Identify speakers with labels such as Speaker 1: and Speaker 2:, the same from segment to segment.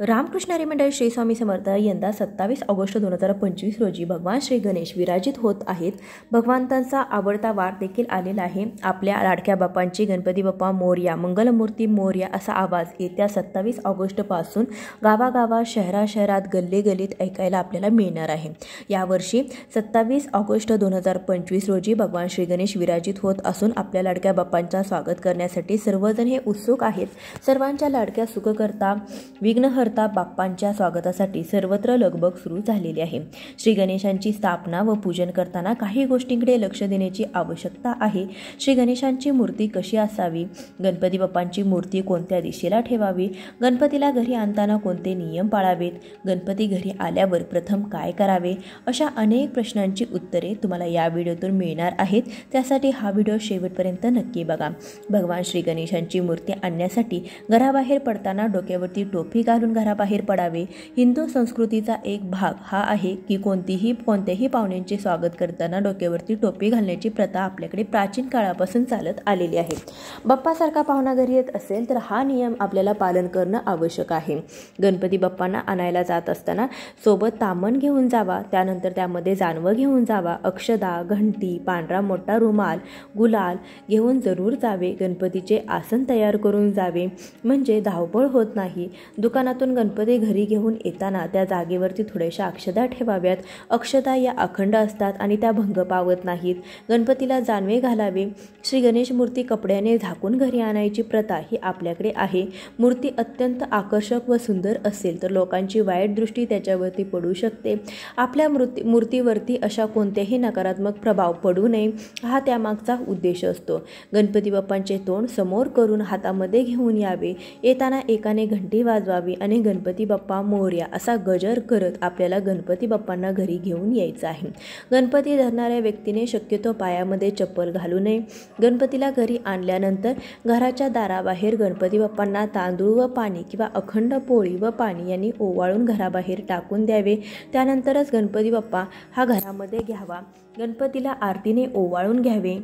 Speaker 1: रामकृष्ण हरी मंडळ श्री स्वामी समर्थ यंदा 27 ऑगस्ट 2025 रोजी भगवान श्री गणेश विराजित होत आहेत। भगवंतांचा आवडता वार देखील आलेला आहे। आपल्या लाडक्या बाप्पांची गणपती बाप्पा मोरया, मंगलमूर्ती मोरया असा आवाज येत्या 27 ऑगस्ट पासून गावागावात शहरात गल्लीगल्लीत ऐकायला आपल्याला मिळणार आहे। यावर्षी 27 ऑगस्ट 2025 रोजी भगवान श्री गणेश विराजित होत असून आपल्या लाडक्या बाप्पांचा स्वागत करण्यासाठी सर्वजण हे उत्सुक आहेत। सर्वांच्या लाडक्या सुखकर्ता विघ्नहर्ता बाप्पांच्या स्वागतासाठी सर्वत्र लगबग सुरू झालेली आहे। श्री गणेशांची स्थापना व पूजन करताना काही गोष्टींकडे लक्ष देण्याची आवश्यकता आहे। श्री गणेशांची मूर्ती कशी असावी, गणपती बाप्पांची मूर्ती कोणत्या दिशेला ठेवावी, गणपतीला घरी आणताना कोणते नियम पाळावेत, गणपती घरी आल्यावर प्रथम काय करावे, अशा अनेक प्रश्नांची उत्तरे तुम्हाला या व्हिडिओतून मिळणार आहेत। त्यासाठी हा व्हिडिओ शेवटपर्यंत नक्की बघा। भगवान श्री गणेशांची मूर्ती आणण्यासाठी घराबाहेर पडताना डोक्यावरती टोपी घालून घराबाहेर पडावे। हिंदू संस्कृतीचा एक भाग हा आहे की कोणत्याही पाहुण्यांचे स्वागत करताना डोक्यावरती टोपी घालण्याची प्रथा आपल्याकडे प्राचीन काळापासून चालत आलेली आहे। बाप्पासारखा पाहुणा घरी येत असेल तर हा नियम आपल्याला पालन करणं आवश्यक आहे। गणपती बाप्पांना आणायला जात असताना सोबत तामण घेऊन जावा, त्यानंतर त्यामध्ये जानवं घेऊन जावा, अक्षदा, घंटी, पांढरा मोठा रुमाल, गुलाल घेऊन जरूर जावे। गणपतीचे आसन तयार करून जावे म्हणजे धावपळ होत नाही। दुकानातून गणपती घरी घेऊन येताना त्या जागेवरती थोड्याशा अक्षदा ठेवाव्यात। अक्षदा या अखंड असतात आणि त्या भंग पावत नाहीत। गणपतीला जानवे घालावे। श्री गणेश मूर्ती कपड्याने झाकून घरी आणायची प्रथा ही आपल्याकडे आहे। मूर्ती अत्यंत आकर्षक व सुंदर असेल तर लोकांची वाईट दृष्टी त्याच्यावरती पडू शकते। आपल्या मूर्तीवरती अशा कोणत्याही नकारात्मक प्रभाव पडू नये हा त्यामागचा उद्देश असतो। गणपती बाप्पांचे तोंड समोर करून हातामध्ये घेऊन यावे। येताना एकाने घंटी वाजवावी आणि गणपती बाप्पा मोरया असा गजर करत आपल्याला गणपती बाप्पांना घरी घेऊन यायचं आहे। गणपती धरणाऱ्या व्यक्तीने शक्यतो पायामध्ये चप्पल घालू नये। गणपतीला घरी आणल्यानंतर घराच्या दाराबाहेर गणपती बाप्पांना तांदूळ व पाणी किंवा अखंड पोळी व पाणी यांनी ओवाळून घराबाहेर टाकून द्यावे। त्यानंतरच गणपती बाप्पा हा घरामध्ये घ्यावा। गणपतीला आरतीने ओवाळून घ्यावे।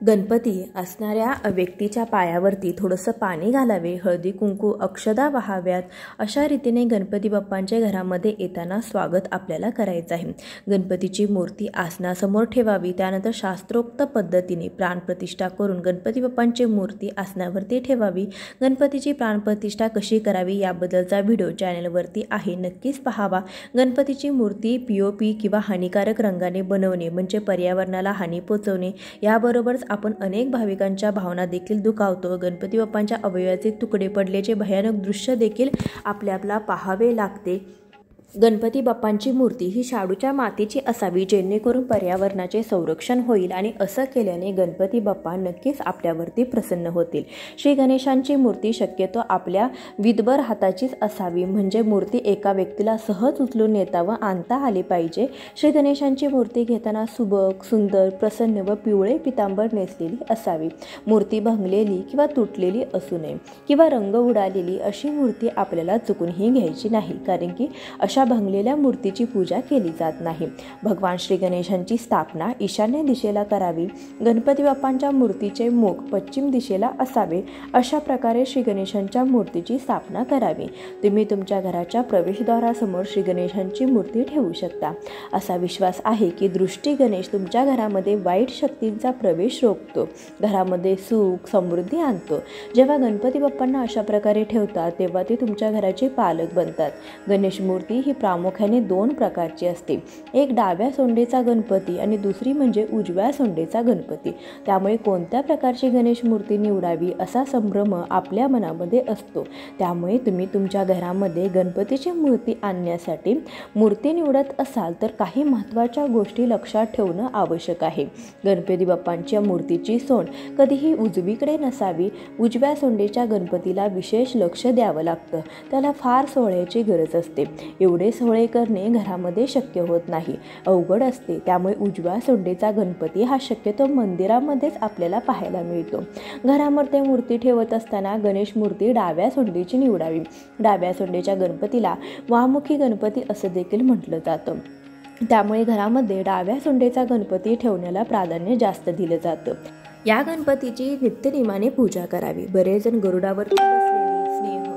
Speaker 1: गणपती असणाऱ्या व्यक्तीच्या पायावरती थोडंसं पाणी घालावे, हळदी कुंकू अक्षदा वाहाव्यात। अशा रीतीने गणपती बाप्पांच्या घरामध्ये येताना स्वागत आपल्याला करायचं आहे। गणपतीची मूर्ती आसनासमोर ठेवावी। त्यानंतर शास्त्रोक्त पद्धतीने प्राणप्रतिष्ठा करून गणपती बाप्पांची मूर्ती आसनावरती ठेवावी। गणपतीची प्राणप्रतिष्ठा कशी करावी याबद्दलचा व्हिडिओ चॅनलवरती आहे, नक्कीच पाहावा। गणपतीची मूर्ती POP किंवा हानिकारक रंगाने बनवणे म्हणजे पर्यावरणाला हानी पोचवणे। याबरोबरच आपण अनेक भाविकांच्या भावना देखील दुखावतो। गणपती बाप्पांच्या अवयवाचे तुकडे पडल्याचे भयानक दृश्य देखील आपल्याला पाहावे लागते। गणपती बाप्पांची मूर्ती ही शाडूच्या मातीची असावी जेणेकरून पर्यावरणाचे संरक्षण होईल आणि असं केल्याने गणपती बाप्पा नक्कीच आपल्यावरती प्रसन्न होतील। श्री गणेशांची मूर्ती शक्यतो आपल्या विदभर हाताचीच असावी म्हणजे मूर्ती एका व्यक्तीला सहज उचलून नेता व आणता आली पाहिजे। श्री गणेशांची मूर्ती घेताना सुबक, सुंदर, प्रसन्न व पिवळे पितांबर नेसलेली असावी। मूर्ती भंगलेली किंवा तुटलेली असू नये किंवा रंग उडालेली अशी मूर्ती आपल्याला चुकूनही घ्यायची नाही, कारण की अशा भंगलेल्या मूर्तीची पूजा केली जात नाही। भगवान श्री गणेशांची स्थापना ईशान्य दिशेला करावी। गणपती बाप्पांच्या मूर्तीचे मुख पश्चिम दिशेला असावे। अशा प्रकारे श्री गणेशांच्या मूर्तीची स्थापना करावी। तुम्ही तुमच्या घराच्या प्रवेशद्वारासमोर श्री गणेशांची मूर्ती ठेवू शकता। असा विश्वास आहे की दृष्टी गणेश तुमच्या घरामध्ये वाईट शक्तींचा प्रवेश रोखतो, घरामध्ये सुख समृद्धी आणतो। जेव्हा गणपती बाप्पांना अशा प्रकारे ठेवतात तेव्हा ते तुमच्या घराचे पालक बनतात। गणेश मूर्ती ही प्रामुख्याने 2 प्रकारची असते, एक डाव्या सोंडेचा गणपती आणि दुसरी म्हणजे उजव्या सोंडेचा गणपती। त्यामुळे कोणत्या प्रकारची गणेश मूर्ती निवडावी असा संभ्रम आपल्या मनामध्ये असतो। त्यामुळे तुम्ही तुमच्या घरामध्ये गणपतीची मूर्ती आणण्यासाठी मूर्ती निवडत असाल तर काही महत्त्वाच्या गोष्टी लक्षात ठेवणं आवश्यक आहे। गणपती बाप्पांच्या मूर्तीची सोंड कधीही उजवीकडे नसावी। उजव्या सोंडेच्या गणपतीला विशेष लक्ष द्यावं लागतं, त्याला फार सोहळ्याची गरज असते। एवढे सोहळे करणे घरामध्ये शक्य होत नाही, अवघड असते। त्यामुळे उजव्या सोंडेचा गणपती हा शक्यतो मंदिरामध्येच आपल्याला पाहायला मिळतो। घरामध्ये मूर्ती ठेवत असताना गणेश मूर्ती डाव्या सोंडेची निवडावी। डाव्या सोंडेच्या गणपतीला वामुखी गणपती असं देखील म्हटलं जातं। त्यामुळे घरामध्ये डाव्या सोंडेचा गणपती ठेवण्याला प्राधान्य जास्त दिलं जातं। या गणपतीची नित्यनेमाने पूजा करावी। बरेच जण गरुडावरती बसलेले, स्नेह,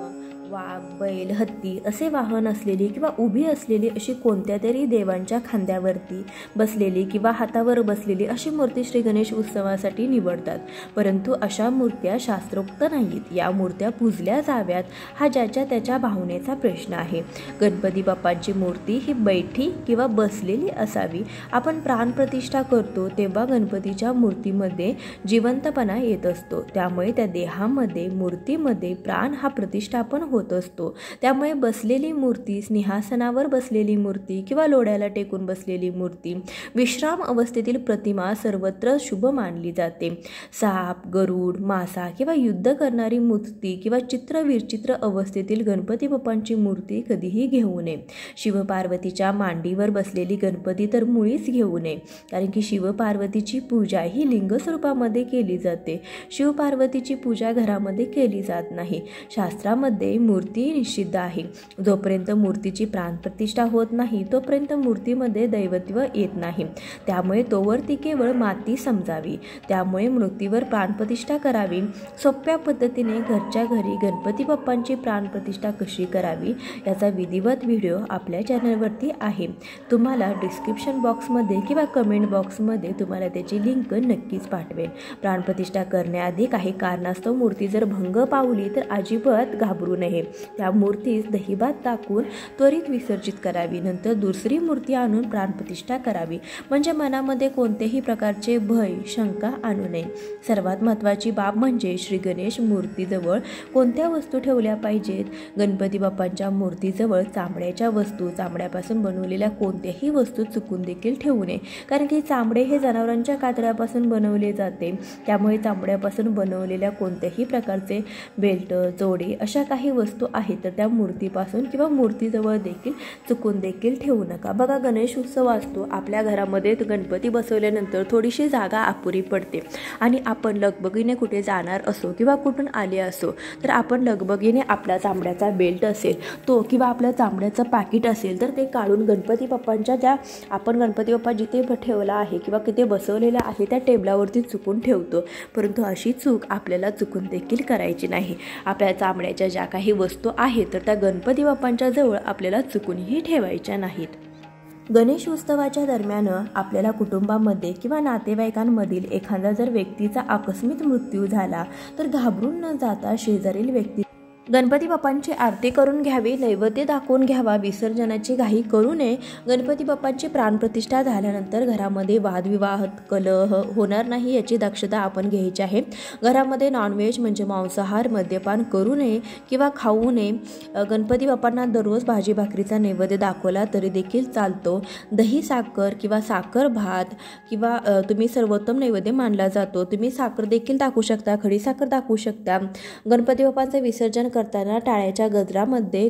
Speaker 1: वाघ, बैल, हत्ती असे वाहन असलेली किंवा उभी असलेली अशी कोणत्या तरी देवांच्या खांद्यावरती बसलेली किंवा हातावर बसलेली अशी मूर्ती श्री गणेश उत्सवासाठी निवडतात. परंतु अशा मूर्त्या शास्त्रोक्त नाहीत. या मूर्त्या पूजल्या जाव्यात हा ज्याच्या त्याच्या भावनेचा प्रश्न आहे. गणपती बाप्पांची मूर्ती ही बैठी किंवा बसलेली असावी. आपण प्राणप्रतिष्ठा करतो तेव्हा गणपतीच्या मूर्तीमध्ये जिवंतपणा येत असतो. त्यामुळे त्या देहामध्ये मूर्तीमध्ये प्राण हा प्रतिष्ठापन होत असतो. त्यामुळे बसलेली मूर्ती, सिंहासनावर बसलेली मूर्ती किंवा लोढ्याला टेकून बसलेली मूर्ती, विश्राम अवस्थेतील प्रतिमा सर्वत्र शुभ मानली जाते. साप, गरुड, मासा किंवा युद्ध करणारी मूर्ती किंवा चित्र विचित्र अवस्थेतील गणपती बाप्पांची मूर्ती कधीही घेऊ नये. शिवपार्वतीच्या मांडीवर बसलेली गणपती तर मुळीच घेऊ नये. कारण की शिवपार्वतीची पूजा ही लिंग स्वरूपामध्ये केली जाते. शिवपार्वतीची पूजा घरामध्ये केली जात नाही. शास्त्रामध्ये मूर्ती निषिद्ध आहे. जोपर्यंत मूर्तीची प्राणप्रतिष्ठा होत नाही तोपर्यंत मूर्तीमध्ये दैवत्व येत नाही. त्यामुळे तोवर ती केवळ माती समजावी. त्यामुळे मूर्तीवर प्राणप्रतिष्ठा करावी. सोप्या पद्धतीने घरच्या घरी गणपती बाप्पांची प्राणप्रतिष्ठा कशी करावी याचा विधिवत व्हिडिओ आपल्या चॅनलवरती आहे. तुम्हाला डिस्क्रिप्शन बॉक्समध्ये किंवा कमेंट बॉक्समध्ये तुम्हाला त्याची लिंक नक्कीच पाठवेन. प्राणप्रतिष्ठा करण्याआधी काही कारणास्तव मूर्ती जर भंग पावली तर अजिबात घाबरू नये. त्या मूर्तीस दहीभात टाकून त्वरित विसर्जित करावी. नंतर दुसरी मूर्ती आणून प्राणप्रतिष्ठा करावी. म्हणजे मनामध्ये कोणत्याही प्रकारचे भय, शंका आणू नये. सर्वात महत्त्वाची बाब म्हणजे श्री गणेश मूर्तीजवळ कोणत्या वस्तू ठेवल्या पाहिजेत. गणपती बाप्पांच्या मूर्तीजवळ चामड्याच्या वस्तू, चामड्यापासून बनवलेल्या कोणत्याही वस्तू चुकून देखील ठेवू नये. कारण की चामडे हे जनावरांच्या कातड्यापासून बनवले जाते. त्यामुळे चामड्यापासून बनवलेल्या कोणत्याही प्रकारचे बेल्ट, जोडे अशा काही वस्तू आहेत तर त्या मूर्तीपासून किंवा मूर्तीजवळ देखील चुकून देखील ठेवू नका. बघा, गणेश उत्सव असतो. आपल्या घरामध्ये गणपती बसवल्यानंतर थोडीशी जागा अपुरी पडते आणि आपण लगबगीने कुठे जाणार असो किंवा कुठून आले असो तर आपण लगबगीने आपला चामड्याचा बेल्ट असेल तो किंवा आपल्या चामड्याचं पाकिट असेल तर ते काढून गणपती बाप्पांच्या ज्या आपण गणपती बाप्पा जिथे ठेवला आहे किंवा किती बसवलेला आहे त्या टेबलावरती चुकून ठेवतो. परंतु अशी चूक आपल्याला चुकून देखील करायची नाही. आपल्या चामड्याच्या ज्या काही वस्तू आहेत तर त्या गणपती बाप्पांच्या जवळ आपल्याला चुकूनही ठेवायच्या नाहीत. गणेश उत्सवाच्या दरम्यान आपल्याला कुटुंबामध्ये किंवा नातेवाईकांमधील एखादा जर व्यक्तीचा आकस्मिक मृत्यू झाला तर घाबरून न जाता शेजारील व्यक्ती गणपती बाप्पांची आरती करून घ्यावी, नैवेद्य दाखवून घ्यावा. विसर्जनाची घाई करू नये. गणपती बाप्पांची प्राणप्रतिष्ठा झाल्यानंतर घरामध्ये वादविवाद, कलह होणार नाही याची दक्षता आपण घ्यायची आहे. घरामध्ये नॉनव्हेज म्हणजे मांसाहार, मद्यपान करू नये किंवा खाऊ नये. गणपती बाप्पांना दररोज भाजी भाकरीचा नैवेद्य दाखवला तरी देखील चालतो. दही साखर किंवा साखर भात किंवा तुम्ही सर्वोत्तम नैवेद्य मानला जातो. तुम्ही साखर देखील दाखवू शकता, खडी साखर दाखवू शकता. गणपती बाप्पांचे विसर्जन करताना टाळ्याच्या गजरामध्ये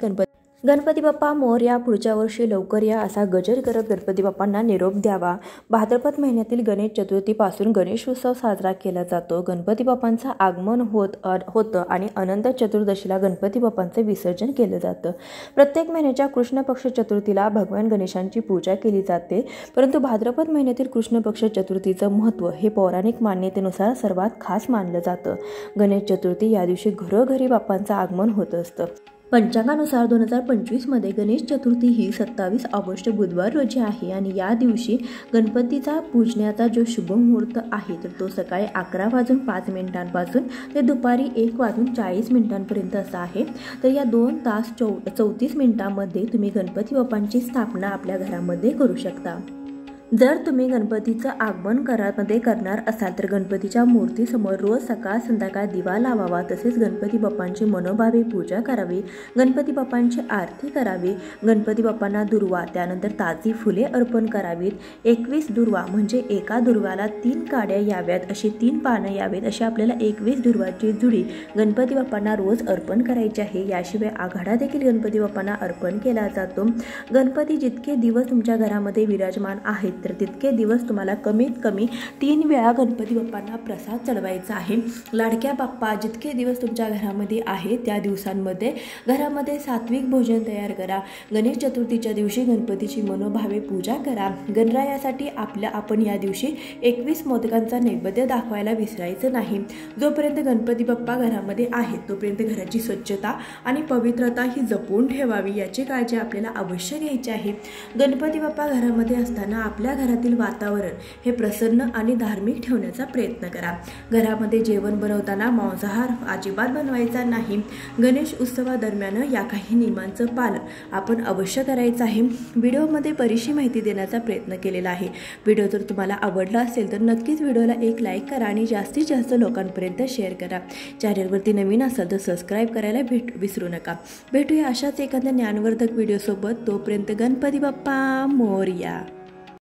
Speaker 1: गणपती बाप्पा मोरया, पुढच्या वर्षी लवकर या असा गजर करत गणपती बाप्पांना निरोप द्यावा. भाद्रपद महिन्यातील गणेश चतुर्थीपासून गणेश उत्सव साजरा केला जातो. गणपती बाप्पांचं आगमन होतं आणि अनंत चतुर्दशीला गणपती बाप्पांचे विसर्जन केलं जातं. प्रत्येक महिन्याच्या कृष्ण पक्ष चतुर्थीला भगवान गणेशांची पूजा केली जाते. परंतु भाद्रपद महिन्यातील कृष्ण पक्ष चतुर्थीचं महत्त्व हे पौराणिक मान्यतेनुसार सर्वात खास मानलं जातं. गणेश चतुर्थी या दिवशी घरोघरी बाप्पांचं आगमन होत असतं. पंचांगानुसार 2025 गणेश चतुर्थी ही 27 ऑगस्ट बुधवार रोजी आहे आणि या दिवशी गणपतीचा पूजण्याचा जो शुभ मुहूर्त आहे तर तो सकाळी 11:05 ते दुपारी 1:40 असा आहे. तर या 2 तास 34 मिनिटांमध्ये तुम्ही गणपती बाप्पांची स्थापना आपल्या घरामध्ये करू शकता. जर तुम्ही गणपतीचं आगमन घरामध्ये करणार असाल तर गणपतीच्या मूर्तीसमोर रोज सकाळ संध्याकाळ दिवा लावावा. तसेच गणपती बाप्पांची मनोभावे पूजा करावी. गणपती बाप्पांची आरती करावी. गणपती बाप्पांना दुर्वा, त्यानंतर ताजी फुले अर्पण करावीत. 21 दुर्वा म्हणजे एका दुर्व्याला 3 काड्या याव्यात, अशी 3 पानं यावेत, अशी आपल्याला 21 दुर्वाची जुडी गणपती बाप्पांना रोज अर्पण करायची आहे. याशिवाय आघाडा देखील गणपती बाप्पांना अर्पण केला जातो. गणपती जितके दिवस तुमच्या घरामध्ये विराजमान आहेत तर तितके दिवस तुम्हाला कमीत कमी 3 वेळा गणपती बाप्पांना प्रसाद चढवायचा आहे। लाडक्या बाप्पा जितके दिवस तुमच्या घरामध्ये आहे त्या दिवसांमध्ये घरामध्ये सात्विक भोजन तयार करा। गणेश चतुर्थीच्या दिवशी गणपतीची मनोभावे पूजा करा। गणरायासाठी आपण या दिवशी 21 मोदकांचा नैवेद्य दाखवायला विसरायचं नाही। जोपर्यंत गणपती बाप्पा घरामध्ये आहेत तोपर्यंत घराची स्वच्छता आणि पवित्रता ही जपून ठेवावी याची काळजी आपल्याला अवश्य घ्यायची आहे। गणपती बाप्पा घरामध्ये असताना आपल्या घरातील वातावरण हे प्रसन्न आणि धार्मिक ठेवण्याचा प्रयत्न करा। घरामध्ये जेवण बनवताना मांसाहार अजिबात बनवायचा नाही। गणेश उत्सवादरम्यान या काही नियमांचं पालन आपण अवश्य करायचं आहे। व्हिडिओमध्ये बरीचशी माहिती देण्याचा प्रयत्न केलेला आहे। व्हिडिओ जर तुम्हाला आवडला असेल तर नक्कीच व्हिडिओला एक लाईक करा आणि जास्तीत जास्त लोकांपर्यंत शेअर करा। चॅनलवरती नवीन असाल तर सबस्क्राईब करायला विसरू नका। भेटूया अशाच एखाद्या ज्ञानवर्धक व्हिडिओसोबत, तोपर्यंत गणपती बाप्पा मोरया।